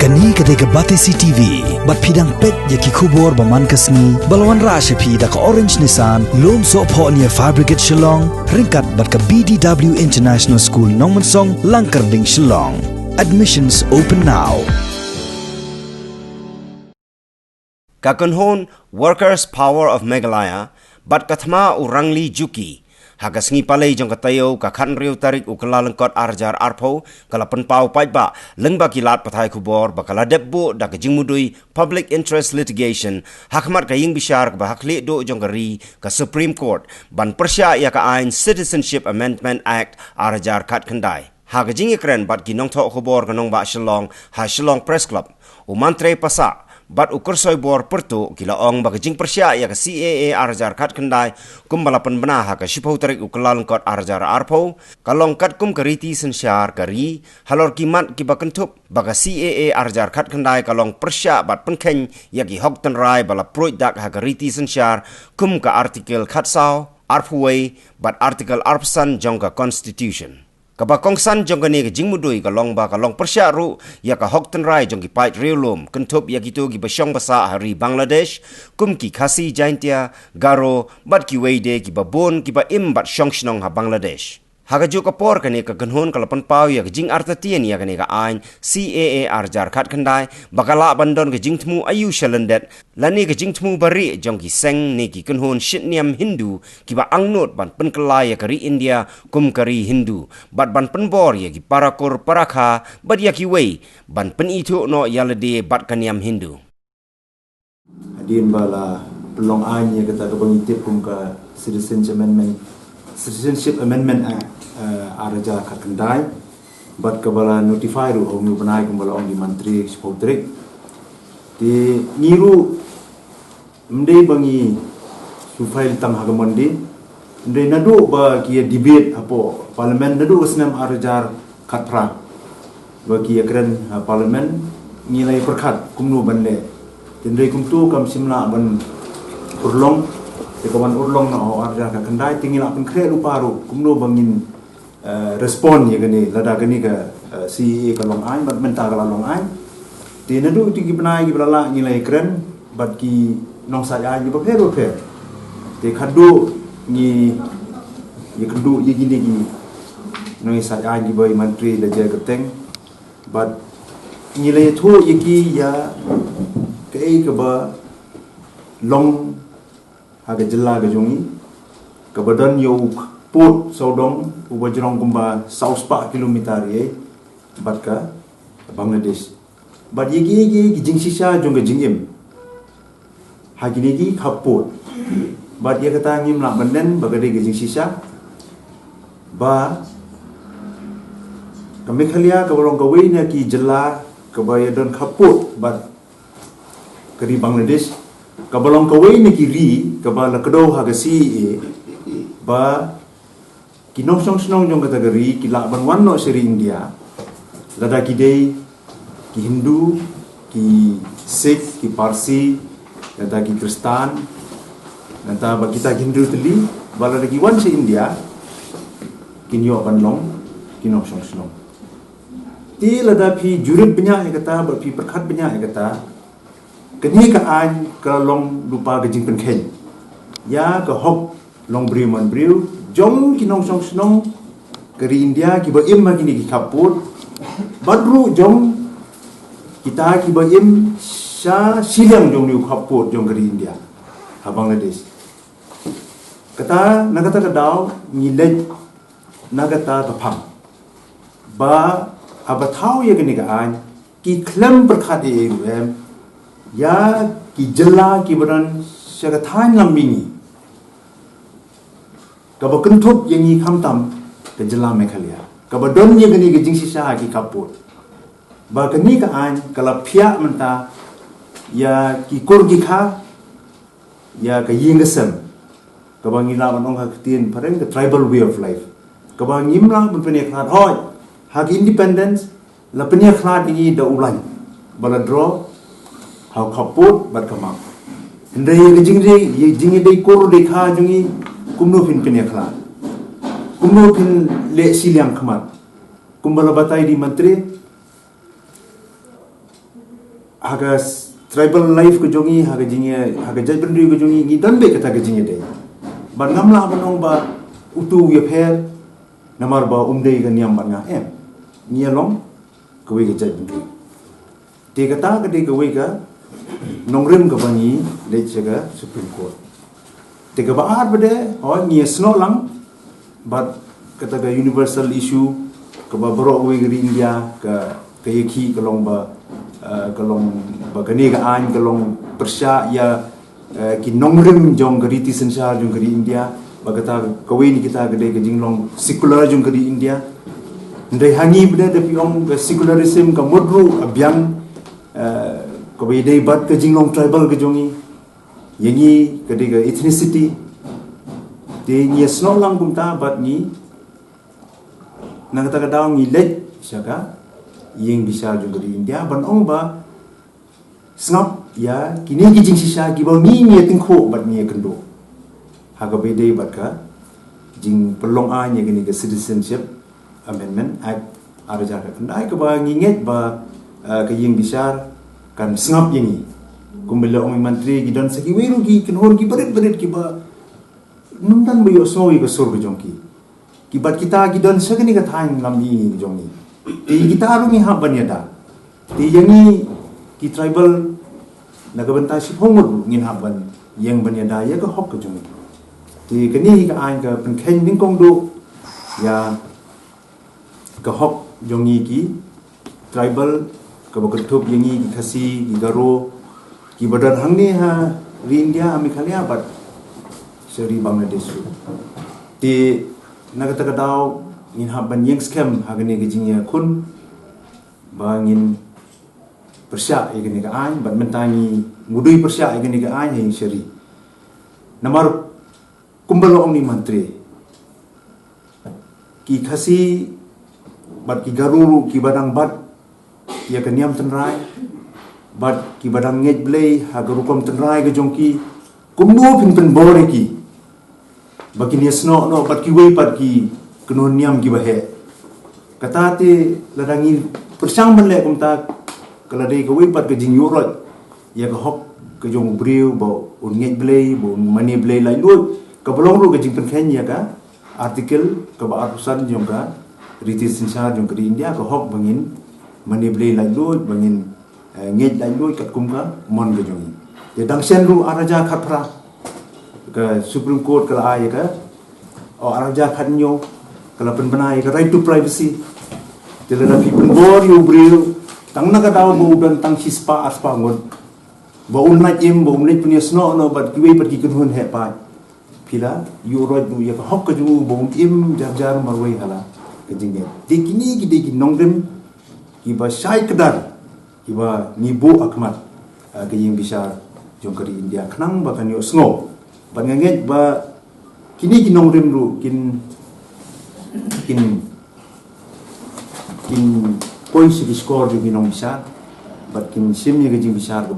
Kani kadega Batesi TV, bat pidang pet yaki kubor baman kasni, balawan rasha pi da ka Orange Nissan, lom so po niya Fabricate Shillong, ringkat bat ka BDW International School Nongmansong, Langkarding Shillong. Admissions open now. Kakunhon Workers Power of Meghalaya, bat kathma urangli juki. Hagas ngi palay jong katayo kakhan riu tarik ukalalangkot arjar arpo kalapan pau paiba lengba kilat patay kubor bakala debbo da kajingmudui public interest litigation hakmat kaying bishar ka bahakli do jong kari ka Supreme Court ban Pyrshah ya ka ain Citizenship Amendment Act arjar kat kandai hagajing ikren bat ginong tho kubor kanong ba Shillong ha Shillong Press Club umantre pasa bat ukur soy bor pertu kilaong bagajing Pyrshah ya ka CAA arjar kat kendai kum balapan benah ka shipau tarik ukalan kot arjar arpo kalong kat kum kariti sensyar kari halor kimat ki bakentup baga CAA arjar kat kendai kalong Pyrshah bat penkeng ya ki hok tenrai bala proid dak ha kariti sensyar kum ka artikel kat sao arpway bat artikel arpsan jong ka constitution Kabakongsan jong kani ke jingmudui kalong Pyrshah ru ya ka hokten rai jong ki pait riulum kentup ya gitu ki basyong basa hari Bangladesh kum ki khasi jaintia garo bat ki weide ki babon ki ba im bat syong shnong ha Bangladesh hagaju kapor kani ka ganhon kalapan pau ya jing artatien ya kani ka ain CAA arjar khat khandai bakala bandon ke jingtmu ayu shalandet lani ke jingtmu bari jong ki seng ni ki ganhon shitniam Hindu ki ba angnot ban penkelai ya kari India kum kari Hindu bat ban penbor ya ki parakur parakha bat ya ki wei ban pen itu no yalade bat kaniam Hindu Hadin bala pelong anya kata ka bangitip kum ka Citizenship Amendment Act araja kat kendai bat kabala notify ru om benai kum bala om di mantri spotrik di ngiru mdei bangi sufail tam hagamondi mdei nadu ba ki debate apo parlimen nadu kesnam arajar katra ba ki akran parlimen ngilai perkat kumnu banle tindai kumtu kam simna ban urlong kawan urlong na arajar kat kendai tinggal akan kre lupa ru kumnu bangin respon ya gani lada gani ka CAA kalong ai bat menta kalong ai ti nadu ti gibnai gibrala ngilai kren bat ki nong sa ai gi bapher ti khadu ni ye khadu ye gini gi nong sa ai gi boy mantri da je gateng bat ngilai thu ye ki ya kai ka ba long ha ga jilla ga jongi ka badan yo put saudong ubajrong kumba 100 kilometer ye bat ka Bangladesh bat ye gi jing sisa jong ga jingim ha gi gi khaput bat ye kata ngim la banden bagade gi jing sisa ba kami khalia ka bolong ka weina ki jela ka baya don khaput bat kari Bangladesh ka bolong ka weina ki ri ka bala kado ha ga CAA ba kinong song jong kategori kila banwan no seri India lada ki dei ki Hindu ki Sikh ki Parsi lada ki Kristan nanta ba kita Hindu teli bala lagi wan se India kinyo banlong kinong song ti lada phi jurib banyak kata ba phi perkhat banyak kata keni ka an ka long lupa ke jing penken ya ka hok long briman briu jong kinong song snong kari India ki ba im magini ki kaput badru jong kita ki ba im sha silang jong ni kaput jong kari India ha Bangladesh kata nagata ka daw ngilej nagata ka phang ba abathau ye gani ka an ki klem perkhat e em ya ki jela ki badan sha ka thain lambini kaba kentup yang ni khamtam ke jela Meghalaya kaba don ye gani ke jing sisa ki kaput ba gani ka an kala phia menta ya ki kurgi kha ya ka yingasam kaba ngila manong ha tin pareng the tribal way of life kaba ngimla mun pene khat hoy ha independence la pene khat ni da ulan bala draw ha kaput bat kama ndai ye jing dei kur de kha jungi kumno pin penyakla kumno pin le siliang khamat kumbala batai di mantri haga tribal life ke jongi haga jinge haga jajbandri ke jongi ngi dan be kata ke jinge dei ban ngamla banong ba utu ye pher namar ba umdei ke niam ban nga nia long ke we ke jajbandri te kata ke de ke we ka nongrim ke bangi le chega Supreme Court te ke ba ar bede ho ngi sno lang but kata ke universal issue ke ba bro we ke India ke yeki ke long ba kalong bagani ka an kalong Pyrshah ya ki nongrim jong gari ti sensar jong gari India bagata kawin kita gede ke jinglong secular jong gari India ndai hangi beda de piong ke secularism ka modru abyang ko be dei bat ke jinglong tribal ke jongi yengi gede ke ethnicity de ni sno lang kumta bat ni nang kata ka daw ni lej saka yang bisa juga di India ban ong ba snap ya kini kijing sisa giba ni tingko bat ni kendo haga bede bat ka jing pelong a nya gini ke citizenship amendment act arja ka kendai ke ba nginget ba ke yang bisa kan snap ini kumbela ong menteri gidan saki weru gi kenhor gi berit ki ba numdan bayo soi ke sur ke jongki ki bat kita gidan sagani ka thain lambi jongni di kita aru ni hab banyada di yangi ki tribal nagabanta si phongud ngin haban yang banyada ya ka hok ka jung di kani ka an ka penken ning kong do ya ka hok jongi ki tribal ka bakatup yangi ki khasi ki garo ki badar hangni ha ri India ami khalia bat seri Bangladesh di nagata ka daw ngin haban yang scam hagani ke jingya kun bangin Pyrshah igani ka an ban mentangi ngudui Pyrshah igani ka an yang seri namar kumbalo ong ni mantri ki khasi bat ki garuru ki badang bat ya kaniam tenrai bat ki badang ngej blei hagarukom tenrai ke jongki kumbu pin bore ki bakini sno no bat ki wei pat ki kenon niam ki bahe kata te ladangi persang benle kumta kala dei ko wipat ke jing yurot ya ke hok ke jong briu bo unget blei bo mani blei lai lu ke belong ru ke jing penken ya ka artikel ke ba arusan jong ka riti sinsar jong ke India ke hok bangin mani blei lai lu bangin nget lai lu kat kum ka mon ke jong ya dang sen ru araja khatra ke Supreme Court kala ai ka o araja khanyo kalau penbenai ke right to privacy telera people bor you bril tang na kadaw bo dan tang hispa aspa ngon bo unna im bo unne punya sno no bat kiwe pat ki kunhun he pa pila you right you ya hok ka ju bo im jar jar marwai hala ke jinge dikini ki diki nongdem ki ba shai kedar ki ba nibo akmat ke yang bisa jongkari India khnang ba kan yo sngo ban nganget ba kini ki nongdem ru kin points di score juga nong bisa, but kin simnya gajing bisa ke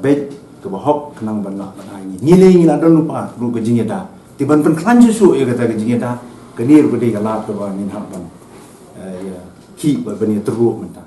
bet ke hok kenang benak ini. Ngiling ada lupa ru gajing ada. Tiban pen susu ya kata gajing ada. Kenir gede galap ke ba nin haban. Ya ki ba bani teruk mentah.